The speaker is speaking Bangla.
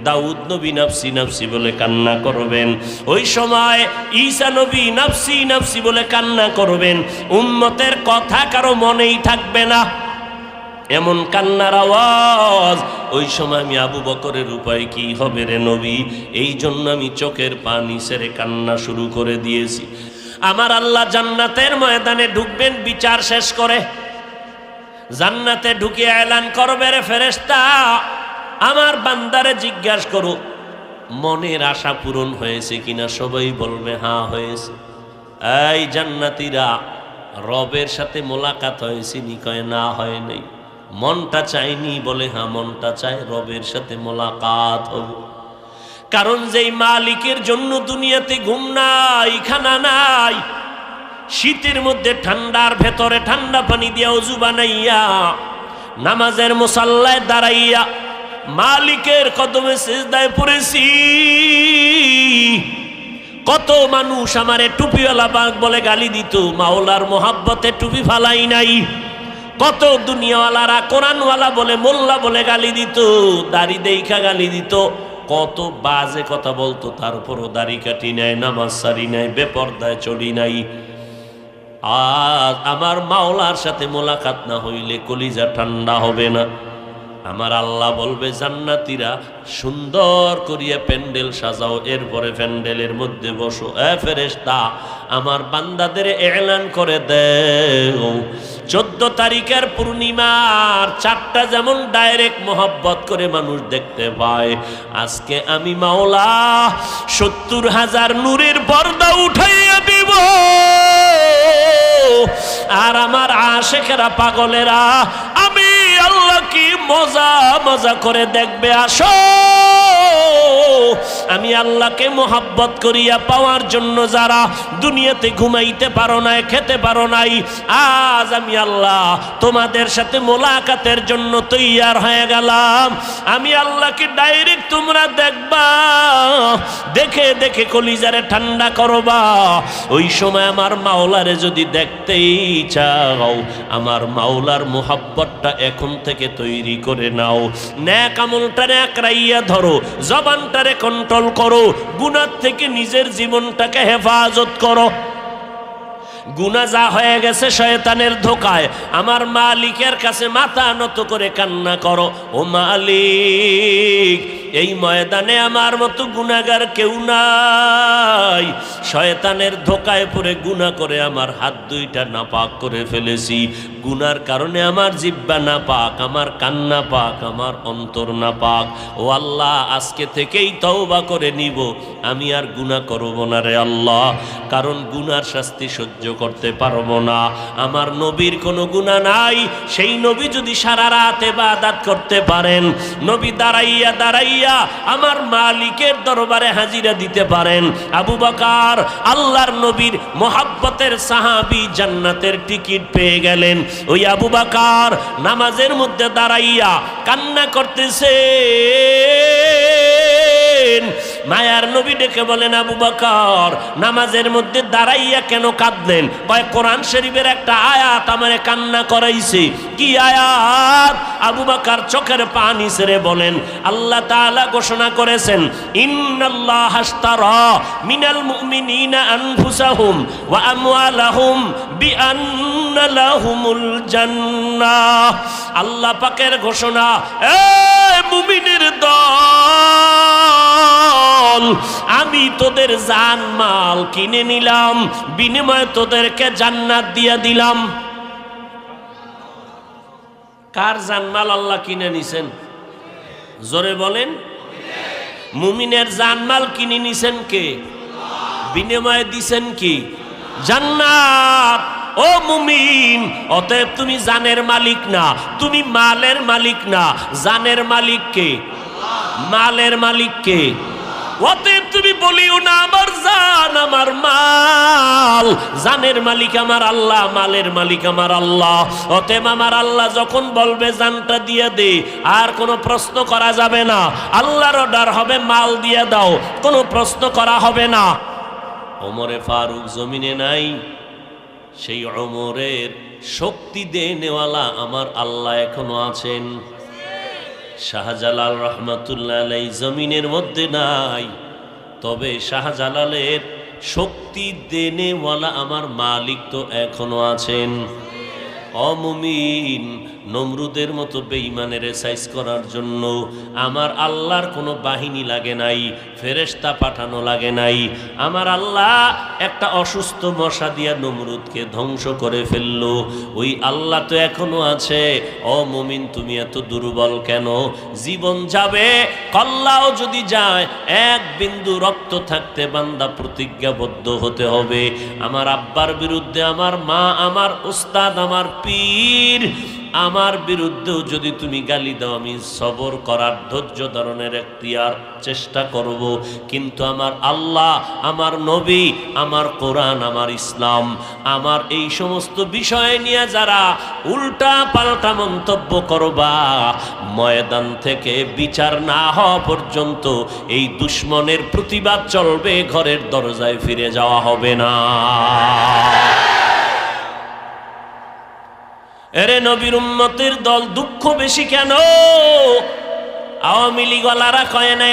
দাউদ নবী নাফসি নাফসি বলে কান্না করবেন, ওই সময় ঈসা নবী নাফসি নাফসি বলে কান্না করবেন, উম্মতের কথা কারো মনেই থাকবে না, এমন কান্নার আওয়াজ। ওই সময় আমি আবু বকরের উপায় কি হবে রে নবী, এই জন্য আমি চোখের পানি ছেড়ে কান্না শুরু করে দিয়েছি। আমার আল্লাহ জান্নাতের ময়দানে ঢুকবেন বিচার শেষ করে, জান্নাতে ঢুকে এলান করবে, রে ফেরেশতা আমার বান্দারে জিজ্ঞাসা করো মনের আশা পূরণ হয়েছে কিনা। সবাই বলবে হ্যাঁ হয়েছে। এই জান্নাতীরা রবের সাথে মোলাকাত হয়েছে নি? কয় না হয় নাই। মনটা চাইনি? বলে হ্যাঁ মনটা চায় রবের সাথে মোলাকাত হবে। কারণ যেই মালিকের জন্য দুনিয়াতে ঘুম নাই, খানা নাই, শীতের মধ্যে ঠান্ডার ভেতরে ঠান্ডা পানি দিয়া ওযু বানাইয়া নামাজের মুসাল্লায় দাঁড়াইয়া মালিকের কদমে সিজদায় পড়েছি। কত মানুষ আমারে টুপিওয়ালা বাঘ বলে গালি দিত, মাওলার মোহাব্বতে টুপি ফালাই নাই। কত দুনিয়াওয়ালারা কোরআনওয়ালা বলে মোল্লা বলে গালি দিত, দাড়ি দেইখা গালি দিত, কত বাজে কথা বলতো, তারপরও দাড়ি কাটি নাই, নামাজ সারি নাই, বেপরদায় চলি নাই। আজ আমার মাওলার সাথে মোলাকাত না হইলে কলিজা ঠান্ডা হবে না। আমার আল্লাহ বলবে জান্নাতীরা সুন্দর করিয়া প্যান্ডেল সাজাও, এরপরে প্যান্ডেলের মধ্যে বসো। ফেরেশতা আমার বান্দাদের এলান করে দেও 14 তারিখের পূর্ণিমার চাঁদটা যেমন ডাইরেক্ট মোহাব্বত করে মানুষ দেখতে পায়, আজকে আমি মাওলা 70,000 নূরের পর্দা উঠাইয়া দিব। আর আমার আশেকেরা পাগলেরা আমি আল্লাহ কি মজা মজা করে দেখবে। আসো আমি আল্লাহকে মোহাব্বত করিয়া পাওয়ার জন্য যারা দুনিয়াতে ঘুমাইতে পারো নাই, খেতে পারো নাই, আজ আমি আল্লাহ তোমাদের সাথে মোলাকাতের জন্য তৈয়ার হয়ে গেলাম। আমি আল্লাহকে ডাইরেক্ট তোমরা দেখবা, দেখে দেখে কলিজারে ঠান্ডা করবা। ওই সময় আমার মাওলারে যদি দেখতেই চাও, আমার মাওলার মোহাব্বতটা এখন থেকে তৈরি করে নাও। নেক আমলটারে আকড়াইয়া ধরো, জবানটারে কন্ট্রোল করো, গুনাহ থেকে নিজের জীবনটাকে হেফাজত করো। গুনাহ যা হয়ে গেছে শয়তানের ধোকায়, আমার মালিকের কাছে মাথা নত করে কান্না করো, ও মালিক এই ময়দানে আমার মতো গুনাহগার কেউ নাই। শয়তানের ধোকায় পড়ে গুনাহ করে আমার হাত দুইটা নাপাক করে ফেলেছি, গুনার কারণে আমার জিহ্বা নাপাক, আমার কান নাপাক, আমার অন্তর নাপাক। ও আল্লাহ আজকে থেকেই তওবা করে নিব, আমি আর গুনাহ করব না রে আল্লাহ, কারণ গুনার শাস্তি সহ্য করতে পারবো না। আমার নবীর কোনো গুনাহ নাই, সেই নবী যদি সারা রাত ইবাদত করতে পারেন, নবী দাঁড়াইয়া দাঁড়াইয়া আমার মালিকের দরবারে হাজিরা দিতে পারেন, আবু বকর আল্লাহর নবীর মোহাব্বতের সাহাবী জান্নাতের টিকিট পেয়ে গেলেন। ওই আবু বকর নামাজের মধ্যে দাঁড়াইয়া কান্না করতেছে। মায়ার নবী ডেকে বলেন, আবু বকর নামাজের মধ্যে দাঁড়াইয়া কেন কাঁদলেন? কয় কোরআন শরীফের একটা আয়াত আমারে কান্না করাইছে। কি আয়াত? আবু বকর চোখের পানি ছেড়ে বলেন, আল্লাহ তাআলা ঘোষণা করেছেন, ইন্নাল্লাহা আশতারা মিনাল মুমিনিনা আনফুসাহুম ওয়া আমওয়ালাহুম বিআন্না লাহুমুল জান্নাহ। আল্লাহ পাকের ঘোষণা, এ মুমিনের দল, আমি তোদের জান মাল কিনে নিলাম, বিনিময়ে তোদেরকে জান্নাত দিয়ে দিলাম। কার জানমাল আল্লাহ কিনে নিছেন? জোরে বলেন। মুমিনের জানমাল কিনে নিছেন কে? বিনিময়ে দিছেন কি? জান্নাত। ও মুমিন, অতএব তুমি জানের মালিক না, তুমি মালের মালিক না, জানের মালিক কে? মালের মালিক কে? অতএব তুমি বলিও না আমার জান আমার মাল, জানের মালিক আমার আল্লাহ, মালের মালিক আমার আল্লাহ। অতএব আমার আল্লাহ যখন বলবে জানটা দিয়ে দে, আর কোনো প্রশ্ন করা যাবে না। আল্লাহর অর্ডার হবে মাল দিয়ে দাও, কোনো প্রশ্ন করা হবে না। ওমরে ফারুক জমিনে নাই, সেই ওমরের শক্তি দেনেওয়ালা আমার আল্লাহ এখনো আছেন। শাহজালাল রহমাতুল্লাহ আলাইহি জমিনের মধ্যে নাই, তবে শাহজালালের শক্তি দেনেওয়ালা আমার মালিক তো এখনো আছেন। অমুমিন, নমরুদের মতো বেঈমানের সাইজ করার জন্য আমার আল্লাহর কোনো বাহিনী লাগে নাই, ফেরেশতা পাঠানো লাগে নাই। আমার আল্লাহ একটা অসুস্থ মশা দিয়া নমরুদকে ধ্বংস করে ফেললো। ওই আল্লাহ তো এখনো আছে। অমুমিন, তুমি এত দুর্বল কেন? জীবন যাবে, কল্লাও যদি যায়, এক বিন্দু রক্ত থাকতে বান্দা প্রতিজ্ঞাবদ্ধ হতে হবে। আমার আব্বার বিরুদ্ধে আমার মা, আমার উস্তাদ, আমার পীর, আমার বিরুদ্ধেও যদি তুমি গালি দাও, আমি সবর করার, ধৈর্য ধারণের এখতিয়ার চেষ্টা করব। কিন্তু আমার আল্লাহ, আমার নবী, আমার কোরআন, আমার ইসলাম, আমার এই সমস্ত বিষয় নিয়ে যারা উল্টা পাল্টা মন্তব্য করবা, ময়দান থেকে বিচার না হওয়া পর্যন্ত এই দুশ্মনের প্রতিবাদ চলবে, ঘরের দরজায় ফিরে যাওয়া হবে না। এরে নবীর উম্মতের দল দুঃখ বেশি কেন? আওয়ামী লীগ ওয়ালারা কয় না